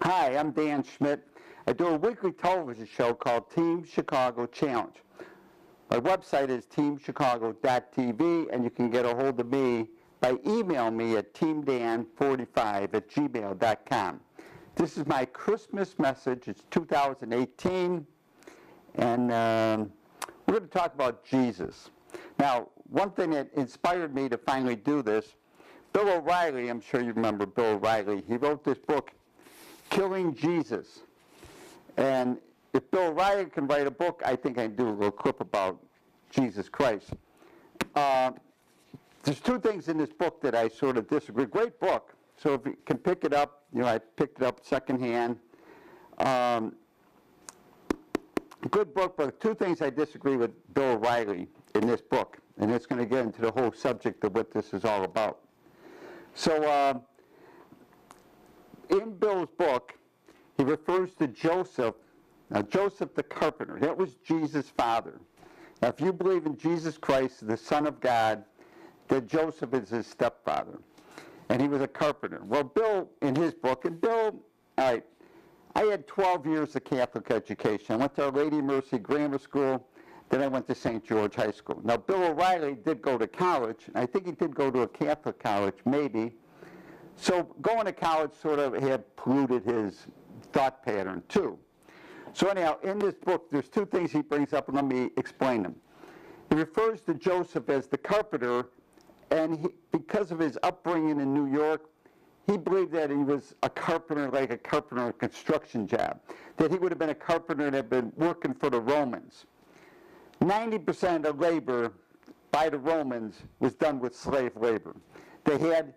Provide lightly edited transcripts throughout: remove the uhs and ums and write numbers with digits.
Hi, I'm Dan Schmitt. I do a weekly television show called Team Chicago Challenge. My website is teamchicago.tv, and you can get a hold of me by emailing me at teamdan45@gmail.com. This is my Christmas message. It's 2018, and we're going to talk about Jesus. Now, one thing that inspired me to finally do this, Bill O'Reilly, I'm sure you remember Bill O'Reilly, he wrote this book, Killing Jesus. And if Bill O'Reilly can write a book, I think I can do a little clip about Jesus Christ. There's two things in this book that I sort of disagree. Great book, so if you can pick it up, I picked it up secondhand. Good book, but two things I disagree with Bill O'Reilly in this book, and it's going to get into the whole subject of what this is all about. So in Bill's book, he refers to Joseph, Joseph the carpenter. That was Jesus' father. Now, if you believe in Jesus Christ, the Son of God, then Joseph is his stepfather. And he was a carpenter. Well, Bill, in his book, and Bill, I had 12 years of Catholic education. I went to Our Lady of Mercy Grammar School, then I went to St. George High School. Now, Bill O'Reilly did go to college, and I think he did go to a Catholic college, maybe. So going to college sort of had polluted his thought pattern, too. So anyhow, in this book, there's two things he brings up, and let me explain them. He refers to Joseph as the carpenter, and because of his upbringing in New York, he believed that he was a carpenter, like a carpenter in a construction job, that he would have been a carpenter that had been working for the Romans. 90% of the labor by the Romans was done with slave labor. They had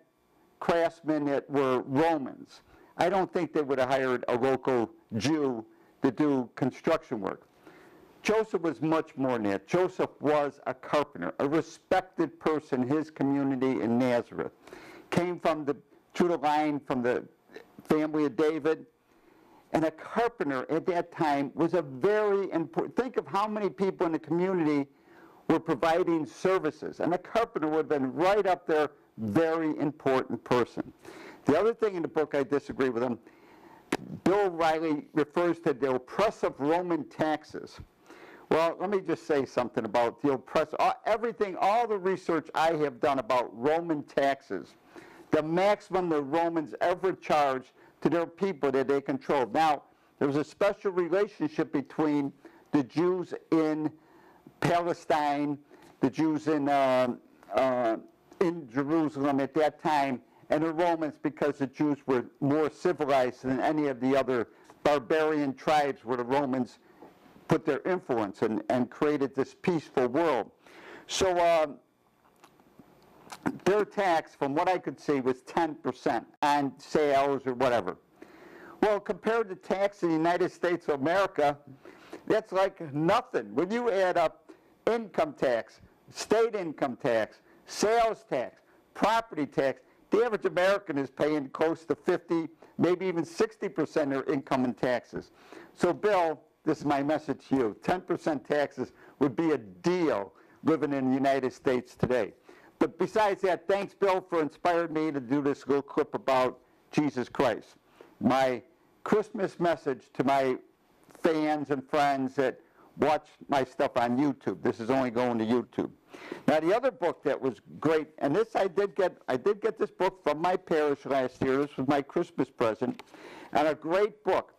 craftsmen that were Romans. I don't think they would have hired a local Jew to do construction work. Joseph was much more than that. Joseph was a carpenter, a respected person in his community in Nazareth. Came through the line from the family of David. And a carpenter at that time was a very important, think of how many people in the community were providing services. And a carpenter would have been right up there, very important person. The other thing in the book I disagree with him, Bill O'Reilly refers to the oppressive Roman taxes. Well, let me just say something about the oppressive, all the research I have done about Roman taxes, the maximum the Romans ever charged to their people that they controlled. Now, there was a special relationship between the Jews in Palestine, the Jews in Jerusalem at that time, and the Romans, because the Jews were more civilized than any of the other barbarian tribes where the Romans put their influence and created this peaceful world. So their tax, from what I could see, was 10% on sales or whatever. Well, compared to tax in the United States of America, that's like nothing. When you add up income tax, state income tax, sales tax, property tax, the average American is paying close to 50, maybe even 60% of their income in taxes. So, Bill, this is my message to you. 10% taxes would be a deal living in the United States today. But besides that, thanks, Bill, for inspiring me to do this little clip about Jesus Christ. My Christmas message to my fans and friends that watch my stuff on YouTube. This is only going to YouTube. Now, the other book that was great, and this I did get this book from my parish last year. This was my Christmas present, and a great book.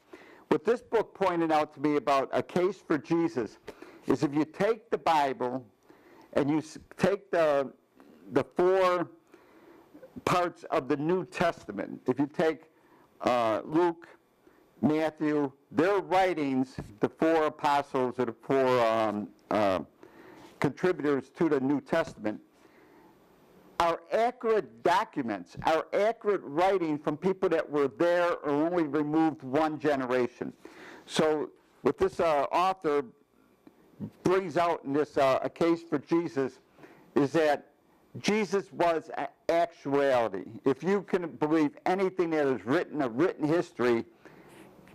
What this book pointed out to me about a case for Jesus is if you take the Bible and you take the four parts of the New Testament, if you take Luke, Matthew, their writings, the four apostles or the four contributors to the New Testament, are accurate documents, are accurate writing from people that were there or only removed one generation. So what this author brings out in this A Case for Jesus is that Jesus was actuality. If you can believe anything that is written, a written history,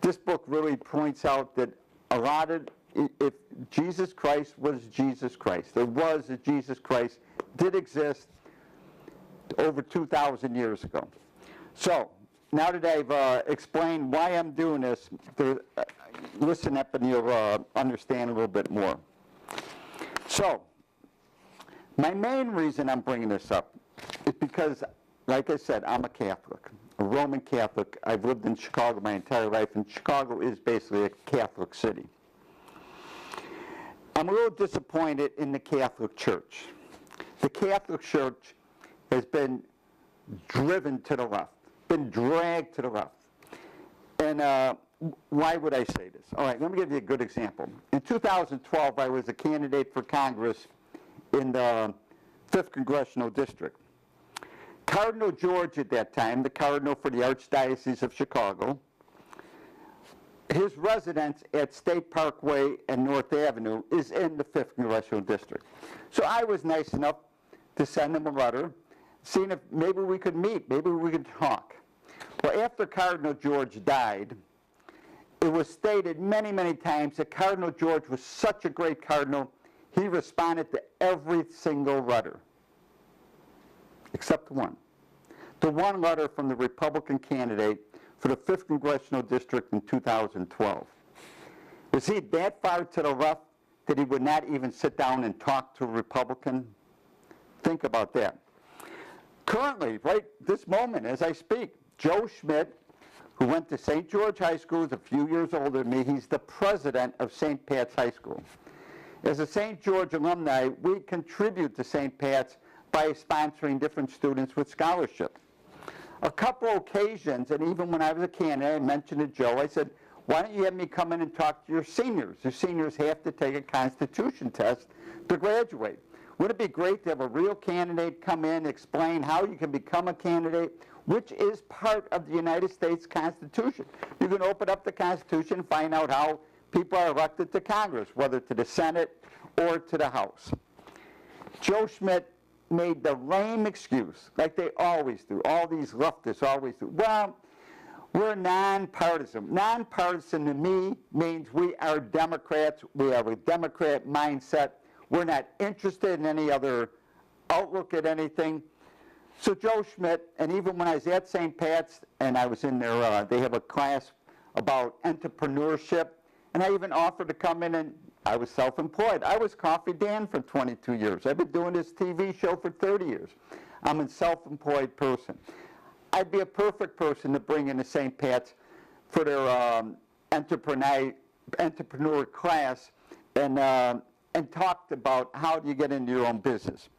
this book really points out that a lot of, if Jesus Christ was Jesus Christ, there was a Jesus Christ, did exist over 2,000 years ago. So, now that I've explained why I'm doing this, listen up and you'll understand a little bit more. So, my main reason I'm bringing this up is because, like I said, I'm a Catholic, a Roman Catholic. I've lived in Chicago my entire life, and Chicago is basically a Catholic city. I'm a little disappointed in the Catholic Church. The Catholic Church has been driven to the left, been dragged to the left. And why would I say this? All right, let me give you a good example. In 2012, I was a candidate for Congress in the 5th Congressional District. Cardinal George at that time, the cardinal for the Archdiocese of Chicago, his residence at State Parkway and North Avenue is in the 5th Congressional District. So I was nice enough to send him a letter, seeing if maybe we could meet, maybe we could talk. Well, after Cardinal George died, it was stated many, many times that Cardinal George was such a great cardinal, he responded to every single letter, except one. The one letter from the Republican candidate for the 5th Congressional District in 2012. Was he that far to the left that he would not even sit down and talk to a Republican? Think about that. Currently, right this moment as I speak, Joe Schmitt, who went to St. George High School, is a few years older than me. He's the president of St. Pat's High School. As a St. George alumni, we contribute to St. Pat's by sponsoring different students with scholarship. A couple occasions, and even when I was a candidate, I mentioned to Joe, I said, why don't you have me come in and talk to your seniors? Your seniors have to take a Constitution test to graduate. Wouldn't it be great to have a real candidate come in, explain how you can become a candidate, which is part of the United States Constitution. You can open up the Constitution and find out how people are elected to Congress, whether to the Senate or to the House. Joe Schmitt made the lame excuse, like they always do, all these leftists always do. Well, we're nonpartisan. Nonpartisan to me means we are Democrats, we have a Democrat mindset, we're not interested in any other outlook at anything. So Joe Schmitt, and even when I was at St. Pat's, and I was in there, they have a class about entrepreneurship, and I even offered to come in, and I was self-employed. I was Coffee Dan for 22 years. I've been doing this TV show for 30 years. I'm a self-employed person. I'd be a perfect person to bring into St. Pat's for their entrepreneur class and talked about how do you get into your own business.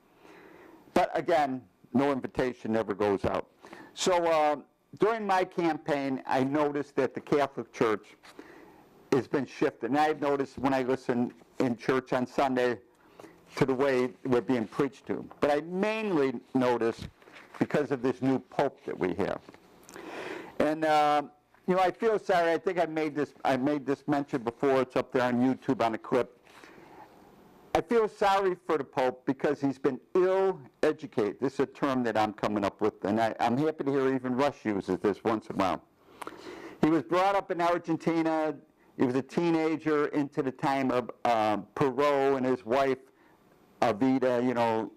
But again, no invitation ever goes out. So during my campaign, I noticed that the Catholic Church has been shifted. And I've noticed when I listen in church on Sunday to the way we're being preached to. But I mainly notice because of this new pope that we have. And you know, I feel sorry. I think I made this mention before. It's up there on YouTube on a clip. I feel sorry for the Pope because he's been ill-educated. This is a term that I'm coming up with, and I'm happy to hear even Rush uses this once in a while. He was brought up in Argentina. He was a teenager into the time of Perot and his wife, Evita, you know,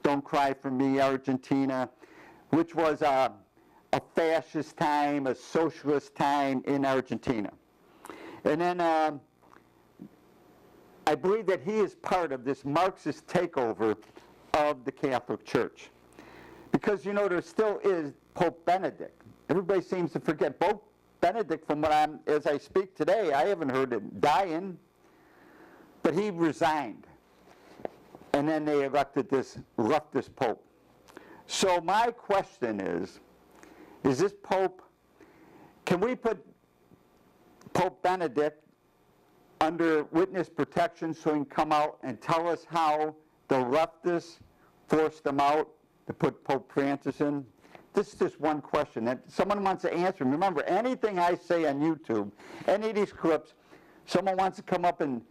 Don't Cry for Me, Argentina, which was a fascist time, a socialist time in Argentina. And then I believe that he is part of this Marxist takeover of the Catholic Church. Because, you know, there still is Pope Benedict. Everybody seems to forget. Pope Benedict, from what as I speak today, I haven't heard him dying, but he resigned. And then they elected this leftist Pope. So my question is this Pope, can we put Pope Benedict under witness protection so he can come out and tell us how the leftists forced them out to put Pope Francis in? This is just one question that someone wants to answer. Remember, anything I say on YouTube, any of these clips, someone wants to come up and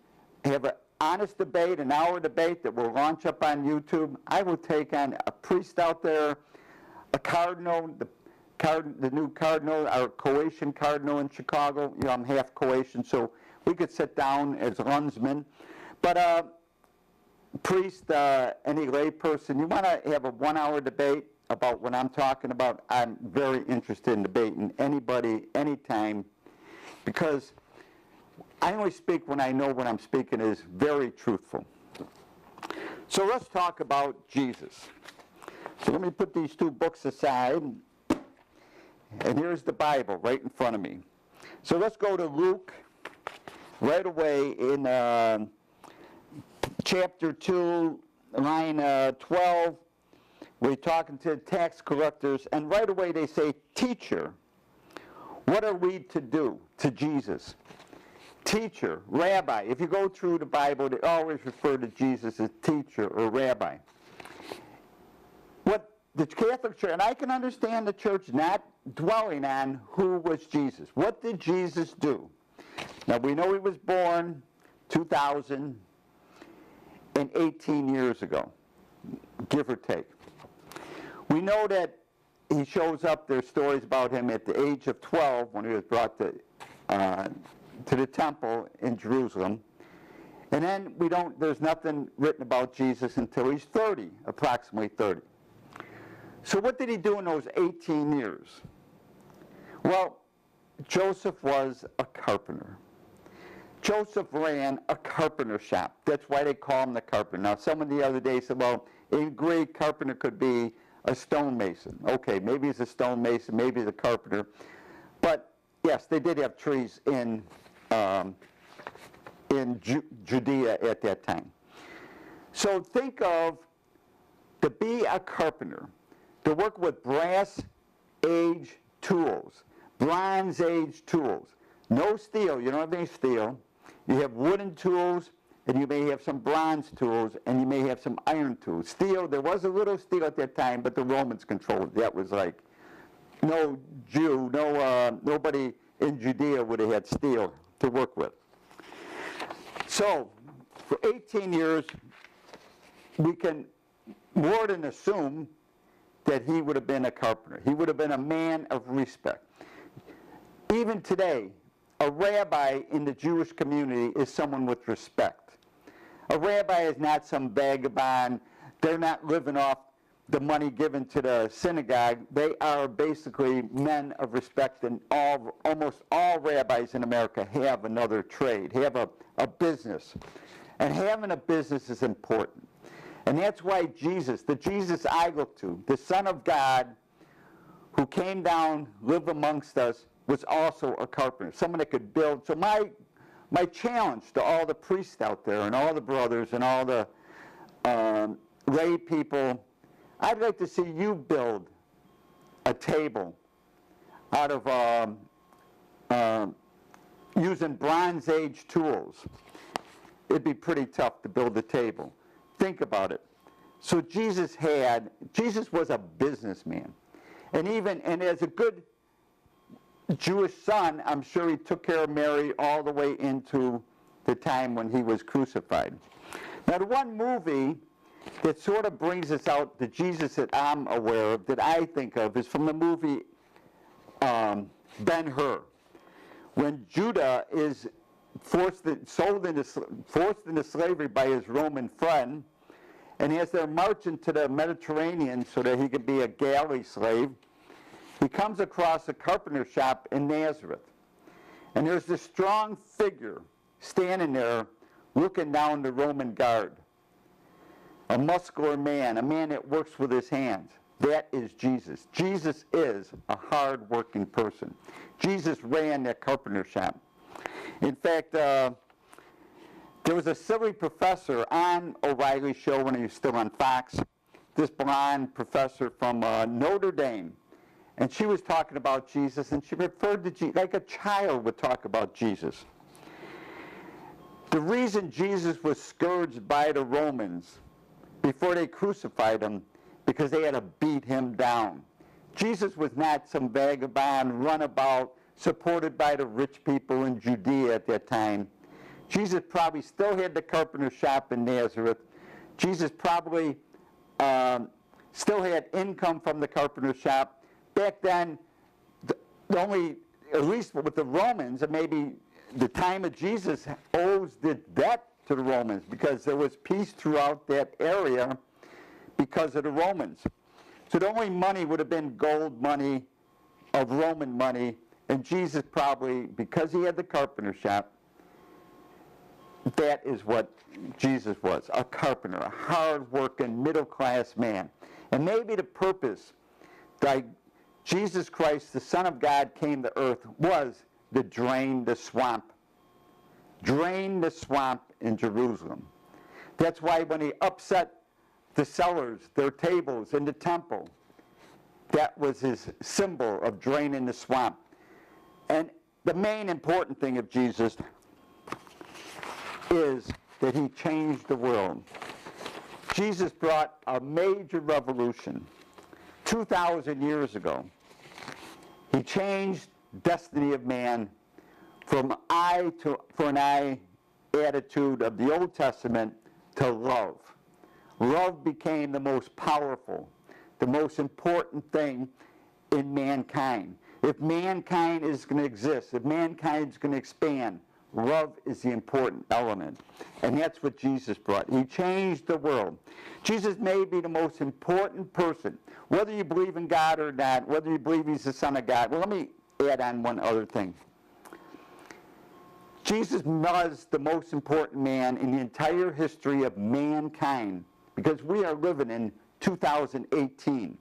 have an honest debate, an hour debate that will launch up on YouTube, I will take on a priest out there, a cardinal, the new cardinal, our Croatian cardinal in Chicago. You know, I'm half Croatian, so we could sit down as landsmen. But priest, any lay person, you want to have a 1 hour debate, about what I'm talking about, I'm very interested in debating anybody, anytime, because I only speak when I know what I'm speaking is very truthful. So let's talk about Jesus. So let me put these two books aside, and here's the Bible right in front of me. So let's go to Luke right away in chapter 2, line 12. We're talking to tax collectors, and right away they say, "Teacher, what are we to do?" To Jesus. Teacher, rabbi. If you go through the Bible, they always refer to Jesus as teacher or rabbi. What the Catholic Church, and I can understand the church not dwelling on who was Jesus. What did Jesus do? Now we know he was born 2,018 years ago, give or take. We know that he shows up, there's stories about him at the age of 12 when he was brought to the temple in Jerusalem. And then there's nothing written about Jesus until he's 30, approximately 30. So what did he do in those 18 years? Well, Joseph was a carpenter. Joseph ran a carpenter shop. That's why they call him the carpenter. Now, someone the other day said, well, in Greek, carpenter could be a stonemason. Okay, maybe he's a stonemason, maybe he's a carpenter. But, yes, they did have trees in Judea at that time. So think of, to be a carpenter, to work with brass age tools, bronze age tools. No steel, you don't have any steel. You have wooden tools, and you may have some bronze tools, and you may have some iron tools. Steel, there was a little steel at that time, but the Romans controlled it. That was like, no Jew, nobody in Judea would have had steel to work with. So, for 18 years, we can more than assume that he would have been a carpenter. He would have been a man of respect. Even today, a rabbi in the Jewish community is someone with respect. A rabbi is not some vagabond. They're not living off the money given to the synagogue. They are basically men of respect, and almost all rabbis in America have another trade, have a business. And having a business is important. And that's why Jesus, the Jesus I look to, the Son of God, who came down, lived amongst us, was also a carpenter, someone that could build. So my challenge to all the priests out there and all the brothers and all the lay people, I'd like to see you build a table out of using Bronze Age tools. It'd be pretty tough to build a table. Think about it. So Jesus was a businessman. And as a good Jewish son, I'm sure he took care of Mary all the way into the time when he was crucified. Now, the one movie that sort of brings us out, the Jesus that I'm aware of, that I think of, is from the movie Ben-Hur, when Judah is forced into slavery by his Roman friend, and as they're marching to the Mediterranean so that he could be a galley slave, he comes across a carpenter shop in Nazareth. And there's this strong figure standing there looking down the Roman guard. A muscular man, a man that works with his hands. That is Jesus. Jesus is a hard-working person. Jesus ran that carpenter shop. In fact, there was a silly professor on O'Reilly's show when he was still on Fox, this blonde professor from Notre Dame. And she was talking about Jesus, and she referred to Jesus like a child would talk about Jesus. The reason Jesus was scourged by the Romans before they crucified him, because they had to beat him down. Jesus was not some vagabond runabout supported by the rich people in Judea at that time. Jesus probably still had the carpenter shop in Nazareth. Jesus probably still had income from the carpenter shop. Back then, the only, at least with the Romans, and maybe the time of Jesus owes the debt to the Romans, because there was peace throughout that area because of the Romans. So the only money would have been gold money of Roman money, and Jesus probably, because he had the carpenter shop, that is what Jesus was, a carpenter, a hard-working, middle-class man. And maybe the purpose that Jesus Christ, the Son of God, came to earth was to drain the swamp. Drain the swamp in Jerusalem. That's why when he upset the sellers, their tables in the temple, that was his symbol of draining the swamp. And the main important thing of Jesus is that he changed the world. Jesus brought a major revolution 2,000 years ago. He changed the destiny of man from eye for an eye attitude of the Old Testament to love. Love became the most powerful, the most important thing in mankind. If mankind is going to exist, if mankind is going to expand, love is the important element. And that's what Jesus brought. He changed the world. Jesus may be the most important person, whether you believe in God or not, whether you believe he's the Son of God. Well, let me add on one other thing. Jesus was the most important man in the entire history of mankind, because we are living in 2018.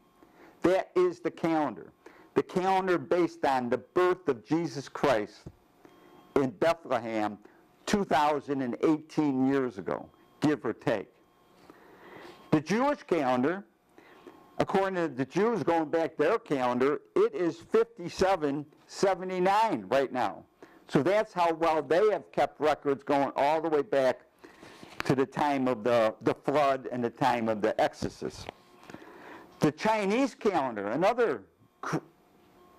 That is the calendar. The calendar based on the birth of Jesus Christ in Bethlehem 2018 years ago, give or take. The Jewish calendar, according to the Jews going back their calendar, it is 5779 right now. So that's how well they have kept records going all the way back to the time of the flood and the time of the Exodus. The Chinese calendar, another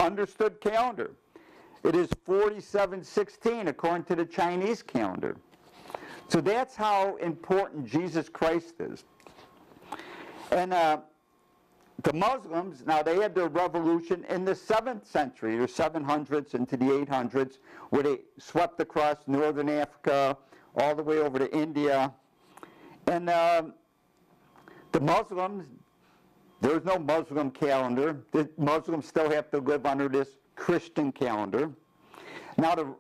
understood calendar, it is 4716 according to the Chinese calendar. So that's how important Jesus Christ is. And the Muslims, now they had their revolution in the 7th century, the 700s into the 800s, where they swept across northern Africa, all the way over to India. And the Muslims, there's no Muslim calendar. The Muslims still have to live under this Christian calendar. Now the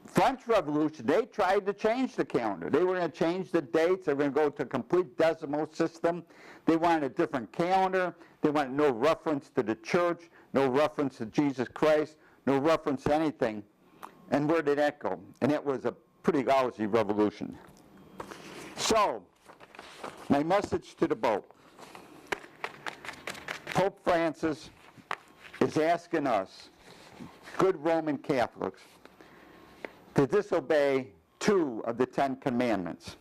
French Revolution, they tried to change the calendar. They were going to change the dates. They were going to go to a complete decimal system. They wanted a different calendar. They wanted no reference to the church, no reference to Jesus Christ, no reference to anything. And where did that go? And it was a pretty lousy revolution. So, my message to the Pope. Pope Francis is asking us, good Roman Catholics, to disobey 2 of the 10 commandments.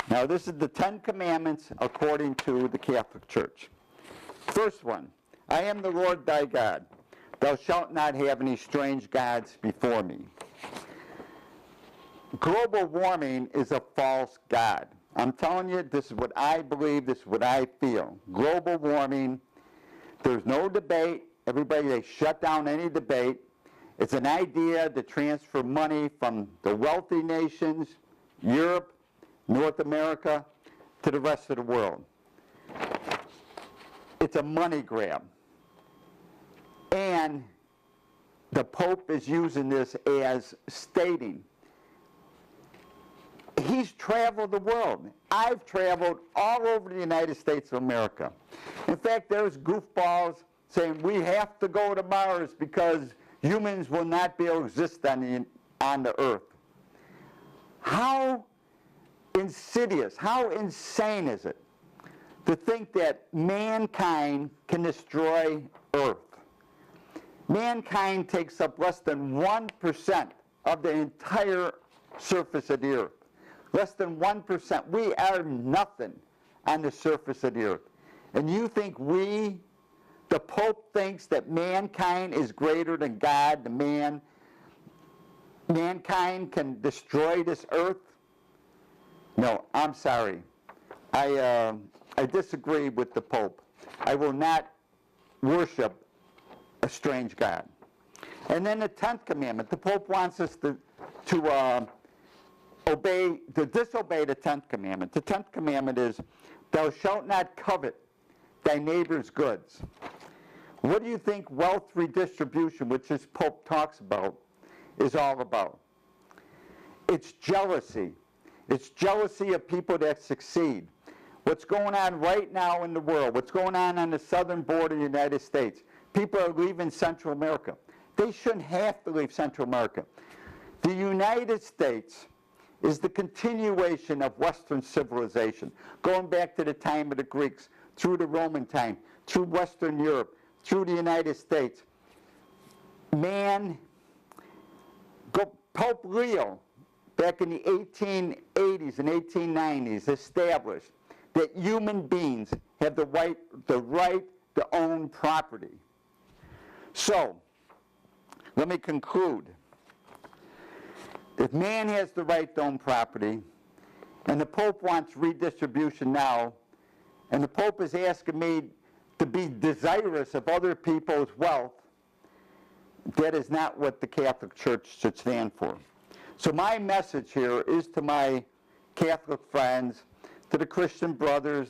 Now, this is the 10 commandments according to the Catholic Church. First one, I am the Lord thy God. Thou shalt not have any strange gods before me. Global warming is a false god. I'm telling you, this is what I believe, this is what I feel. Global warming, there's no debate. Everybody, they shut down any debate. It's an idea to transfer money from the wealthy nations, Europe, North America, to the rest of the world. It's a money grab. And the Pope is using this as stating, he's traveled the world. I've traveled all over the United States of America. In fact, there's goofballs saying we have to go to Mars because humans will not be able to exist on the earth. How insidious, how insane is it to think that mankind can destroy earth? Mankind takes up less than 1% of the entire surface of the earth. Less than 1%. We are nothing on the surface of the earth. And you think the Pope thinks that mankind is greater than God, mankind can destroy this earth? No, I'm sorry. I disagree with the Pope. I will not worship a strange God. And then the 10th commandment, the Pope wants us to disobey the 10th commandment. The 10th commandment is, thou shalt not covet thy neighbor's goods. What do you think wealth redistribution, which this Pope talks about, is all about? It's jealousy. It's jealousy of people that succeed. What's going on right now in the world, what's going on the southern border of the United States, people are leaving Central America. They shouldn't have to leave Central America. The United States is the continuation of Western civilization, going back to the time of the Greeks, through the Roman time, through Western Europe, through the United States. Pope Leo, back in the 1880s and 1890s, established that human beings have the right to own property. So, let me conclude. If man has the right to own property, and the Pope wants redistribution now, and the Pope is asking me to be desirous of other people's wealth, that is not what the Catholic Church should stand for. So my message here is to my Catholic friends, to the Christian brothers,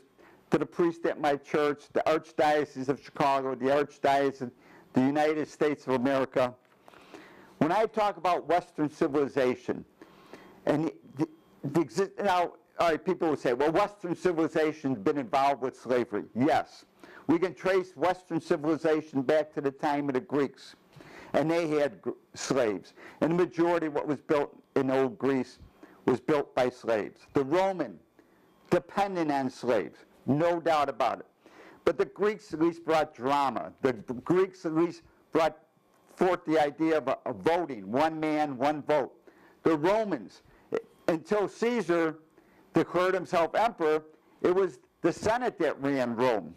to the priests at my church, the Archdiocese of Chicago, the Archdiocese of the United States of America. When I talk about Western civilization, and now, all right, people will say, well, Western civilization's been involved with slavery. Yes. We can trace Western civilization back to the time of the Greeks, and they had slaves. And the majority of what was built in old Greece was built by slaves. The Roman, dependent on slaves, no doubt about it. But the Greeks at least brought drama. The Greeks at least brought forth the idea of voting, one man, one vote. The Romans, until Caesar declared himself emperor, it was the Senate that ran Rome.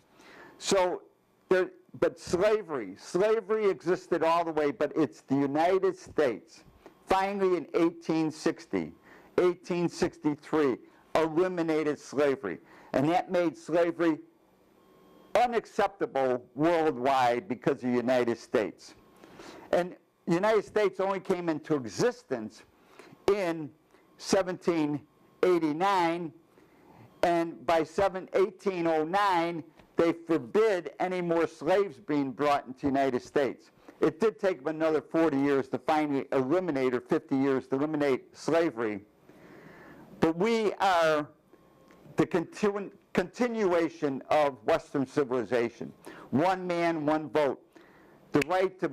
So, but slavery existed all the way, but it's the United States, finally in 1860, 1863, eliminated slavery. And that made slavery unacceptable worldwide because of the United States. And the United States only came into existence in 1789, and by 1809, they forbid any more slaves being brought into the United States. It did take them another 40 years to finally eliminate, or 50 years to eliminate slavery. But we are the continuation of Western civilization. One man, one vote. The right to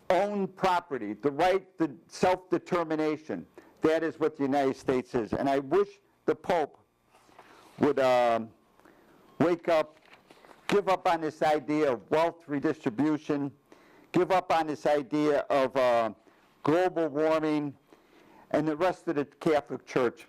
own property, the right to self-determination. That is what the United States is. And I wish the Pope would wake up, give up on this idea of wealth redistribution, give up on this idea of global warming, and the rest of the Catholic Church.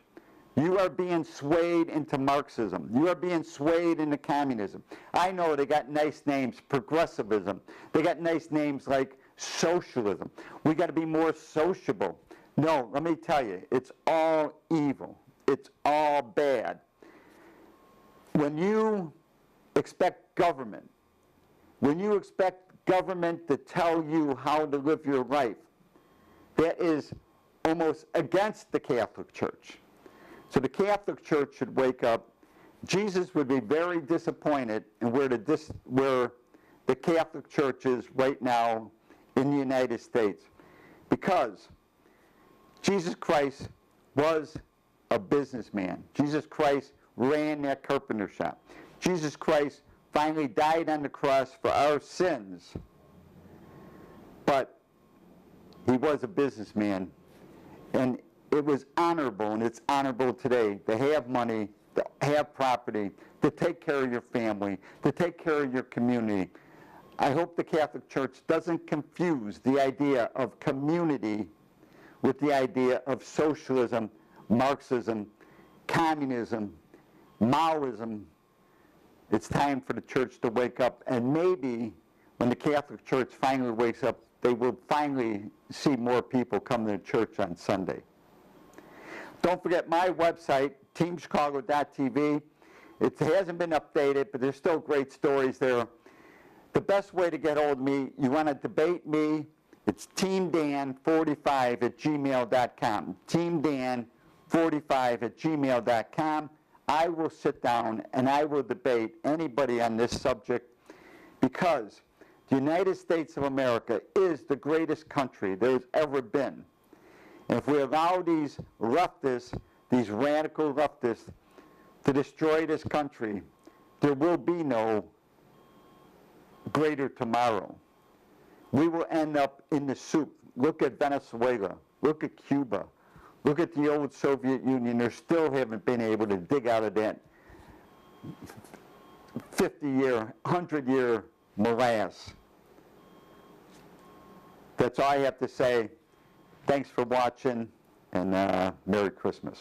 You are being swayed into Marxism. You are being swayed into communism. I know they got nice names, progressivism. They got nice names like socialism. We got to be more sociable. No, let me tell you, it's all evil. It's all bad. When you expect government, to tell you how to live your life, that is almost against the Catholic Church. So the Catholic Church should wake up. Jesus would be very disappointed in where the Catholic Church is right now in the United States, because Jesus Christ was a businessman. Jesus Christ ran that carpenter shop. Jesus Christ finally died on the cross for our sins, but he was a businessman, and it was honorable, and it's honorable today to have money, to have property, to take care of your family, to take care of your community. I hope the Catholic Church doesn't confuse the idea of community with the idea of socialism, Marxism, communism, Maoism. It's time for the church to wake up, and maybe when the Catholic Church finally wakes up, they will finally see more people come to church on Sunday. Don't forget my website, teamchicago.tv. It hasn't been updated, but there's still great stories there. The best way to get hold of me, you want to debate me, it's teamdan45@gmail.com. teamdan45@gmail.com. I will sit down and I will debate anybody on this subject, because the United States of America is the greatest country there's ever been. And if we allow these leftists, these radical leftists, to destroy this country, there will be no greater tomorrow. We will end up in the soup. Look at Venezuela. Look at Cuba. Look at the old Soviet Union. They still haven't been able to dig out of that 50-year, 100-year morass. That's all I have to say. Thanks for watching, and Merry Christmas.